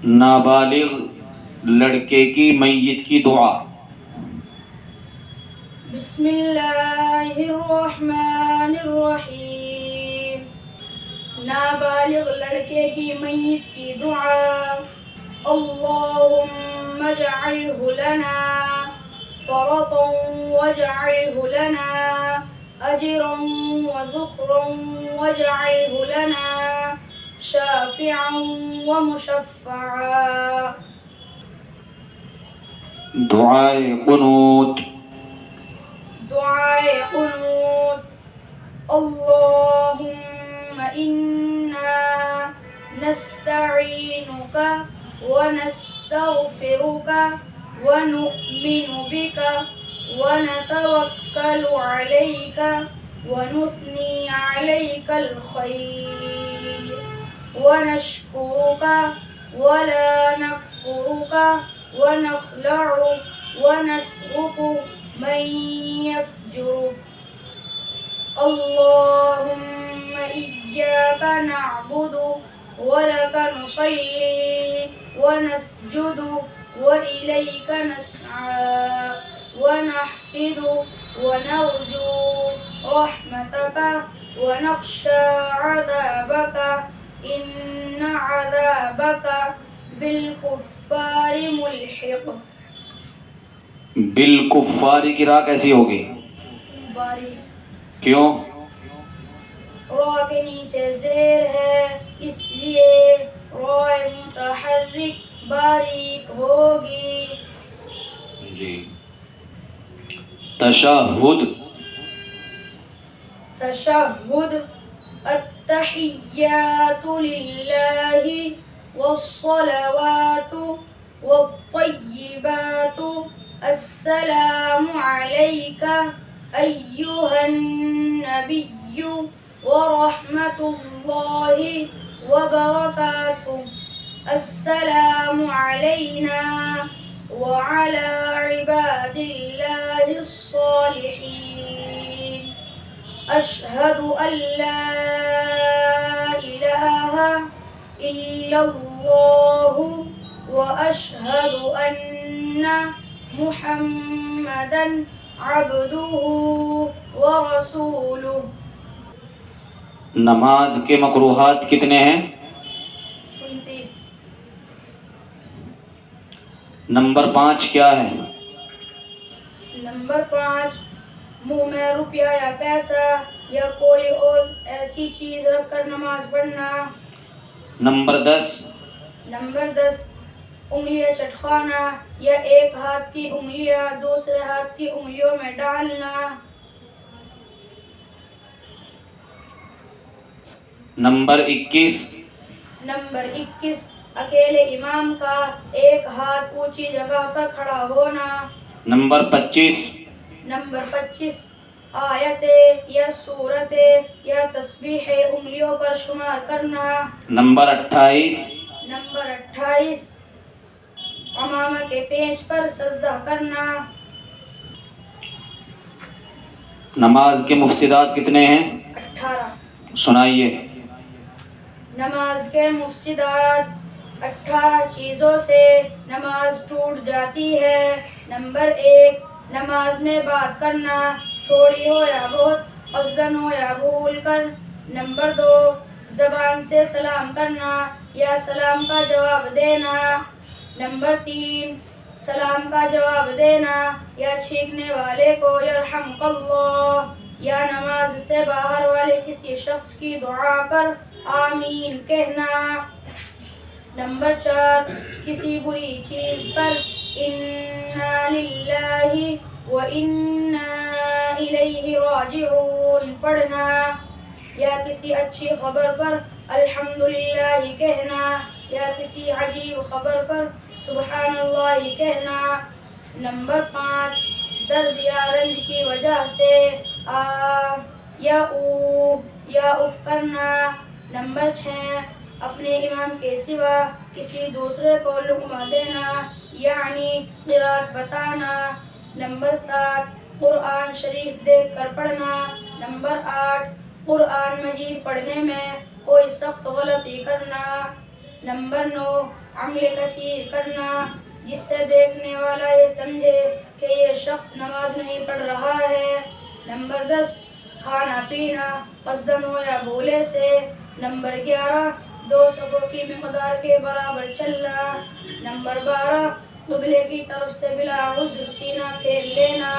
نابالغ لڑکے کی میت کی دعا۔ بسم اللہ الرحمن الرحیم۔ نابالغ لڑکے کی میت کی دعا۔ اللہم اجعلہ لنا فرطا واجعلہ لنا اجرا وذخرا واجعلہ لنا شافعا ومشفعا۔ دعائے قنوت۔ دعائے قنوت۔ اللہم انا نستعینک ونستغفرک ونؤمن بک ونتوکل علیک ونثنی علیک الخیر ونشکرک ولا نکفرک ونخلع ونترک من یفجرک۔ اللہم ایاک نعبد ولک نصلی ونسجد وإلیک نسعی ونحفد ونرجو رحمتک ونخشى عذابک ان عذابک بالکفار ملحق۔ بالکفار کی راہ کیسی ہوگی؟ باری کیوں؟ را کے نیچے زیر ہے اس لیے رائے متحرک باریک ہوگی۔ جی۔ تشہد۔ تشہد۔ التحیات للہ والصلوات والطیبات السلام علیک ایہا النبی ورحمۃ اللہ وبرکاتہ السلام علینا وعلی عباد اللہ الصالحین اشہد ان لا الہ الا اللہ واشہد ان محمدا عبدہ ورسولہ۔ نماز کے مکروہات کتنے ہیں؟ 29۔ نمبر 5 کیا ہے؟ نمبر 5 منہ میں روپیہ یا پیسہ یا کوئی اور ایسی چیز رکھ کر نماز پڑھنا۔ نمبر 10 نمبر 10 انگلیاں چٹکانا یا ایک ہاتھ کی انگلیاں دوسرے ہاتھ کی انگلیوں میں ڈالنا۔ نمبر 21 نمبر 21 اکیلے امام کا ایک ہاتھ اونچی جگہ پر کھڑا ہونا۔ نمبر 25 نمبر 25 آیت یا سورت یا تسبیح انگلیوں پر شمار کرنا۔ نمبر 28 نمبر 28 امامہ کے پیچ پر سجدہ کرنا۔ نماز کے مفسدات کتنے ہیں؟ 18۔ سنائیے۔ نماز کے مفسدات 18 چیزوں سے نماز ٹوٹ جاتی ہے۔ نمبر 1 نماز میں بات کرنا تھوڑی ہو یا بہت، قصدن ہو یا بھول کر۔ نمبر 2 زبان سے سلام کرنا یا سلام کا جواب دینا۔ نمبر 3 سلام کا جواب دینا یا چھینکنے والے کو یرحمک اللہ یا نماز سے باہر والے کسی شخص کی دعا پر آمین کہنا۔ نمبر 4 کسی بری چیز پر انا للہ وانا الیہ راجعون پڑھنا یا کسی اچھی خبر پر الحمدللہ کہنا یا کسی عجیب خبر پر سبحان اللہ کہنا۔ نمبر 5 درد یا رنج کی وجہ سے یا اف کرنا۔ نمبر 6 اپنے امام کے سوا کسی دوسرے کو لقمہ دینا یعنی قرات بتانا۔ نمبر 7 قرآن شریف دیکھ کر پڑھنا۔ نمبر 8 قرآن مجید پڑھنے میں کوئی سخت غلطی کرنا۔ نمبر 9 عمل کثیر کرنا جس سے دیکھنے والا یہ سمجھے کہ یہ شخص نماز نہیں پڑھ رہا ہے۔ نمبر 10 کھانا پینا قصدن ہو یا بھولے سے۔ نمبر 11 2 صفوں کی مقدار کے برابر چلنا۔ نمبر 12 قبلے کی طرف سے بلا عذر سینہ پھیر لینا۔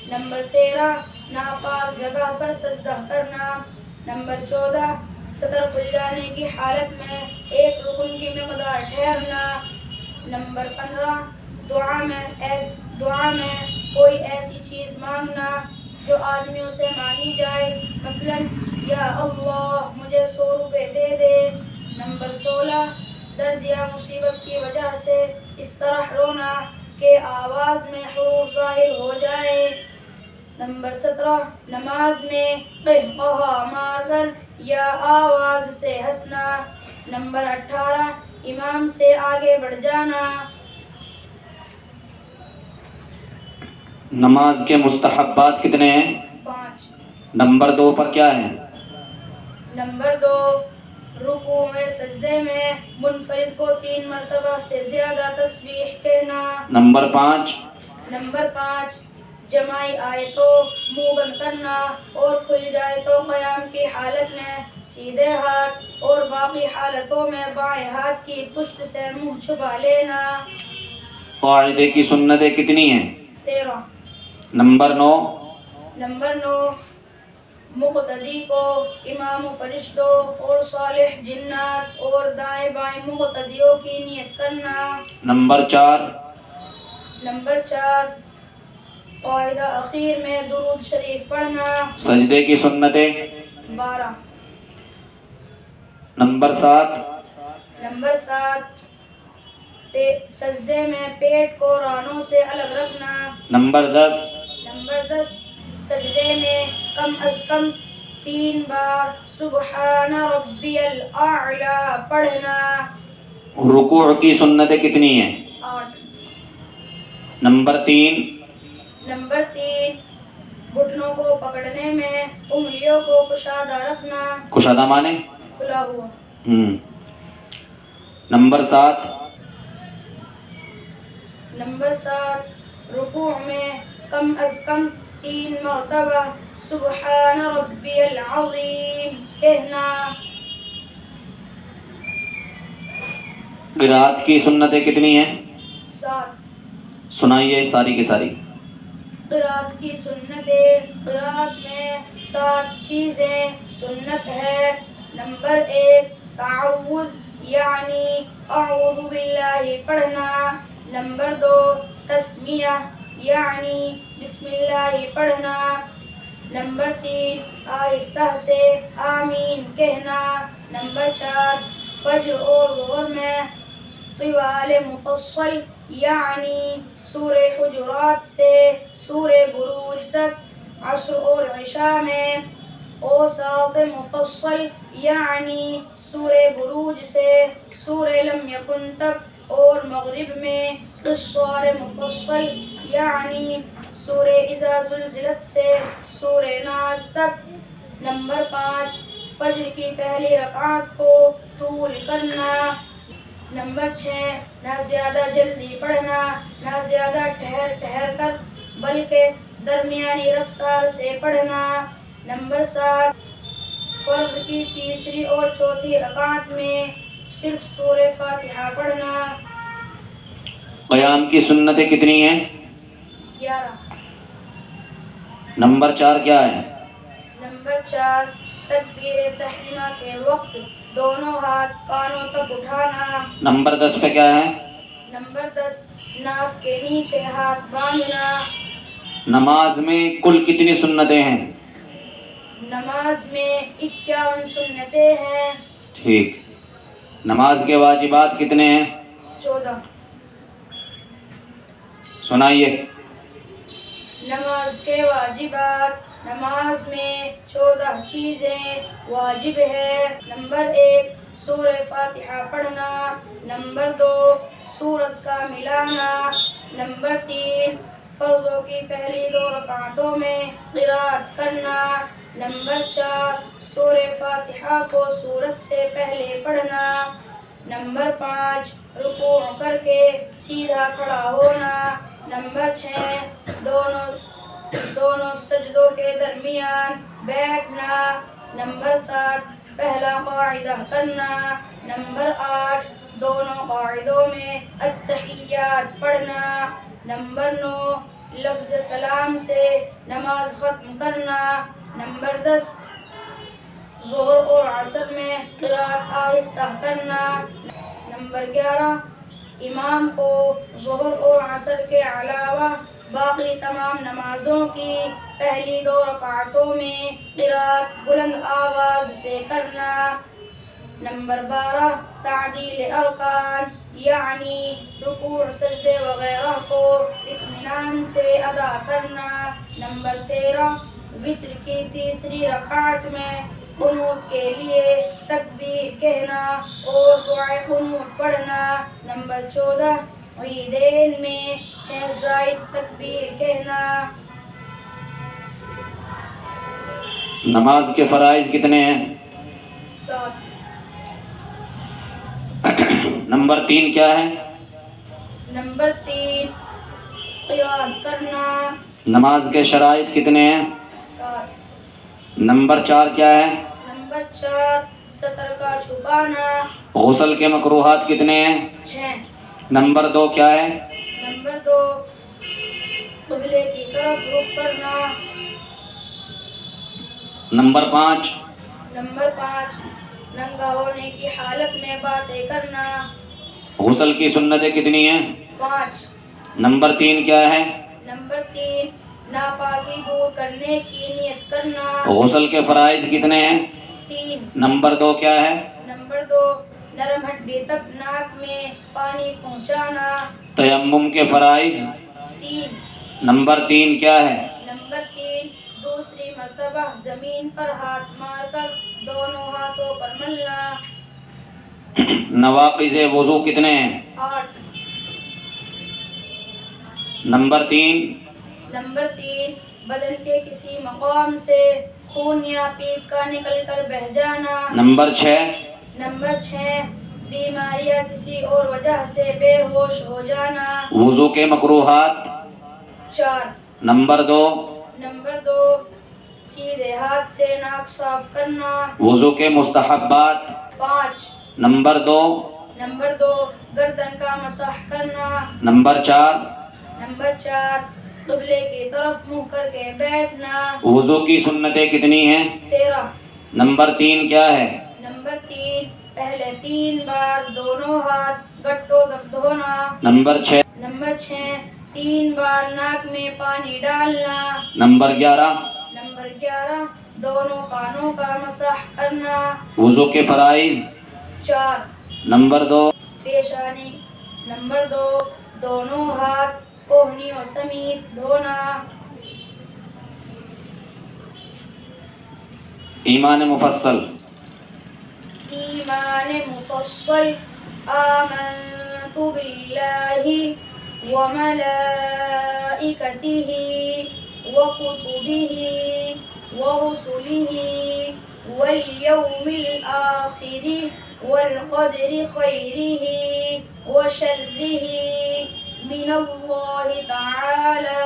نمبر 13 ناپاک جگہ پر سجدہ کرنا۔ نمبر 14 سطر کھل جانے کی حالت میں ایک رکن کی مقدار ٹھہرنا۔ نمبر 15 دعا میں کوئی ایسی چیز مانگنا جو آدمیوں سے مانگی جائے، مثلا یا اللہ مجھے 100 روپے دے دے۔ نمبر 16 درد یا مصیبت کی وجہ سے اس طرح رونا کہ آواز میں حروف ظاہر ہو جائیں۔ نمبر 17 نماز میں قہقہا مار کر یا آواز سے ہنسنا۔ نمبر 18 امام سے آگے بڑھ جانا۔ نماز کے مستحبات کتنے ہیں؟ 5۔ نمبر 2 پر کیا ہے؟ نمبر 2 رکوع میں سجدے میں منفرد کو 3 مرتبہ سے زیادہ تسبیح کہنا۔ نمبر 5 نمبر 5 جماعی آئے تو منہ بند کرنا اور کھل جائے تو قیام کی حالت میں سیدھے ہاتھ اور باقی حالتوں میں بائیں ہاتھ کی پشت سے منہ چھپا لینا۔ قاعدے کی سنتیں کتنی ہیں؟ 13۔ نمبر 9 نمبر 9 مقتدی کو امام و فرشتوں اور صالح جنات اور دائیں بائیں مقتدیوں کی نیت کرنا۔ نمبر 4 نمبر 4 قاعدہ اخیر میں درود شریف پڑھنا۔ سجدے کی سنتیں 12۔ نمبر 7 نمبر 7 سجدے میں پیٹ کو رانوں سے الگ رکھنا۔ نمبر 10 نمبر 10 سجدے میں کم از کم 3 بار سبحان ربی الاعلی پڑھنا۔ رکوع کی سنتیں کتنی ہیں؟ 8۔ نمبر 3 نمبر 3 گھٹنوں کو پکڑنے میں انگلیوں کو کشادہ رکھنا۔ کشادہ مانے؟ کھلا ہوا۔ نمبر 7 نمبر 7 رکوع میں کم از کم 3 مرتبہ سبحان ربی العظیم کہنا۔ قرات کی سنتیں کتنی ہیں؟ 7۔ سنائیے ساری کی ساری۔ قرات کی سنتیں قرات میں 7 چیزیں سنت ہے۔ نمبر 1 تعوذ یعنی اعوذ باللہ پڑھنا۔ نمبر 2 تسمیہ یعنی بسم اللہ پڑھنا۔ نمبر 3 آہستہ سے آمین کہنا۔ نمبر 4 فجر اور ظہر میں طوال مفصل یعنی سورہ حجرات سے سورہ بروج تک۔ عصر اور عشاء میں اوساط مفصل یعنی سورہ بروج سے سورہ لم یکن تک، اور مغرب میں قصار مفصل یعنی سورہ اذا زلزلت سے سورہ ناس تک۔ نمبر 5 فجر کی پہلی رکعت کو طول کرنا۔ نمبر 6 نہ زیادہ جلدی پڑھنا نہ زیادہ ٹھہر کر بلکہ درمیانی رفتار سے پڑھنا۔ نمبر 7 فرض کی تیسری اور چوتھی رکعت میں صرف سورہ فاتحہ پڑھنا۔ قیام کی سنتیں کتنی ہیں؟ 11۔ نمبر 4 کیا ہے؟ نمبر 4 تکبیر تحریمہ کے وقت دونوں ہاتھ کانوں تک اٹھانا۔ نمبر 10 پہ کیا ہے؟ نمبر 10 ناف کے نیچے ہاتھ باندھنا۔ نماز میں کل کتنی سنتیں ہیں؟ نماز میں 51 سنتیں ہیں۔ ٹھیک۔ نماز کے واجبات کتنے ہیں؟ 14۔ سنائیے۔ نماز کے واجبات نماز میں 14 چیزیں واجب ہے۔ نمبر 1 سورہ فاتحہ پڑھنا۔ نمبر 2 سورت کا ملانا۔ نمبر 3 فرضوں کی پہلی 2 رکعتوں میں قرات کرنا۔ نمبر 4 سورہ فاتحہ کو سورت سے پہلے پڑھنا۔ نمبر 5 رکوع کر کے سیدھا کھڑا ہونا۔ نمبر 6 دونوں سجدوں کے درمیان بیٹھنا۔ نمبر 7 پہلا قاعدہ کرنا۔ نمبر 8 دونوں قاعدوں میں التحیات پڑھنا۔ نمبر 9 لفظ سلام سے نماز ختم کرنا۔ نمبر 10 ظہر اور عصر میں قرأت آہستہ کرنا۔ نمبر 11 امام کو ظہر اور عصر کے علاوہ باقی تمام نمازوں کی پہلی 2 رکعتوں میں قرأت بلند آواز سے کرنا۔ نمبر 12 تعدیل ارکان یعنی رکوع سجدے وغیرہ کو اطمینان سے ادا کرنا۔ نمبر 13 وتر کی تیسری رکعت میں قنوت کے لیے تکبیر کہنا اور دعائے قنوت پڑھنا۔ نمبر 14 عیدین میں 6 زائد تکبیر کہنا۔ نماز کے فرائض کتنے ہیں؟ 7۔ نمبر 3 کیا ہے؟ نمبر 3 قرأت کرنا۔ نماز کے شرائط کتنے ہیں؟ 7۔ نمبر 4 کیا ہے؟ نمبر 4 سطر کا چھپانا۔ غسل کے مکروہات کتنے ہیں؟ 6۔ نمبر 2 کیا ہے؟ نمبر 2 قبلے کی طرف رخ کرنا۔ نمبر 5 نمبر 5 ننگا ہونے کی حالت میں باتیں کرنا۔ غسل کی سنتیں کتنی ہیں؟ 5۔ نمبر 3 کیا ہے؟ نمبر 3 ناپاکی دور کرنے کی نیت کرنا۔ غسل کے فرائض کتنے ہیں؟ 3۔ نمبر 2 کیا ہے؟ نمبر 2 نرم ہڈی تک ناک میں پانی پہنچانا۔ تیمم کے فرائض 3۔ نمبر 3 کیا ہے؟ نمبر 3 دوسری مرتبہ زمین پر ہاتھ مار کر دونوں ہاتھوں پر ملنا۔ نواقض وضو کتنے ہیں؟ 8۔ نمبر 3 نمبر 3 بدن کے کسی مقام سے خون یا پیپ کا نکل کر بہہ جانا۔ نمبر 6 نمبر 6 بیماری یا کسی اور وجہ سے بے ہوش ہو جانا۔ وضو کے مکروہات 4۔ نمبر 2 نمبر 2 سیدھے ہاتھ سے ناک صاف کرنا۔ وضو کے مستحبات 5۔ نمبر 2 نمبر 2 گردن کا مسح کرنا۔ نمبر 4 نمبر 4 قبلے کی طرف منہ کر کے بیٹھنا۔ وضو کی سنتیں کتنی ہیں؟ 13۔ نمبر 3 کیا ہے؟ نمبر 3 پہلے 3 بار دونوں ہاتھ گٹوں تک دھونا۔ نمبر 6 نمبر 6 3 بار ناک میں پانی ڈالنا۔ نمبر 11 نمبر 11 دونوں کانوں کا مسح کرنا۔ وضو کے فرائض 4۔ نمبر 2 پیشانی۔ نمبر 2 دونوں ہاتھ کوہنیوں سمیت دھونا۔ ایمان مفصل ایمان مفصل آمنت باللہ وملائکتہ وکتبہ ورسلہ والیوم الآخر والقدر خیرہ وشرہ من اللہ تعالی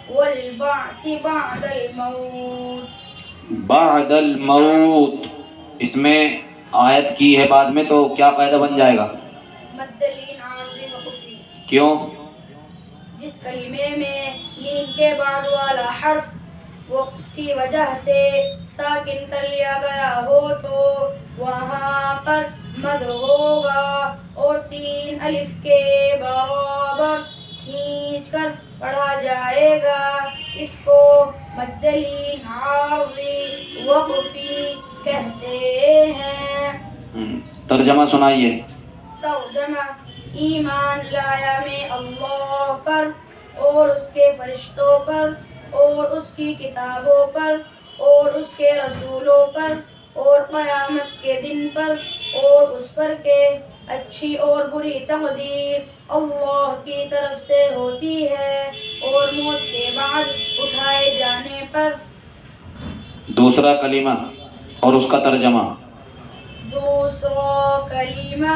والبعث بعد الموت۔ بعد الموت اس میں آیت کی ہے بعد میں، تو کیا قاعدہ بن جائے گا؟ مدلین عارضی وقفی۔ کیوں؟ جس کلمے میں لین کے بعد والا حرف وقف کی وجہ سے ساکن کر لیا گیا ہو تو وہاں پر مد ہوگا اور 3 الف کے برابر کھینچ کر پڑھا جائے گا۔ اس کو مدلین عارضی وقفی کہتے ہیں۔ ترجمہ سنائیے۔ ترجمہ ایمان لایا میں اللہ پر اور اس کے فرشتوں پر اور اس کی کتابوں پر اور اس کے رسولوں پر اور قیامت کے دن پر اور اس پر کہ اچھی اور بری تقدیر اللہ کی طرف سے ہوتی ہے اور موت کے بعد اٹھائے جانے پر۔ دوسرا کلمہ اور اس کا ترجمہ۔ دوسرا کلمہ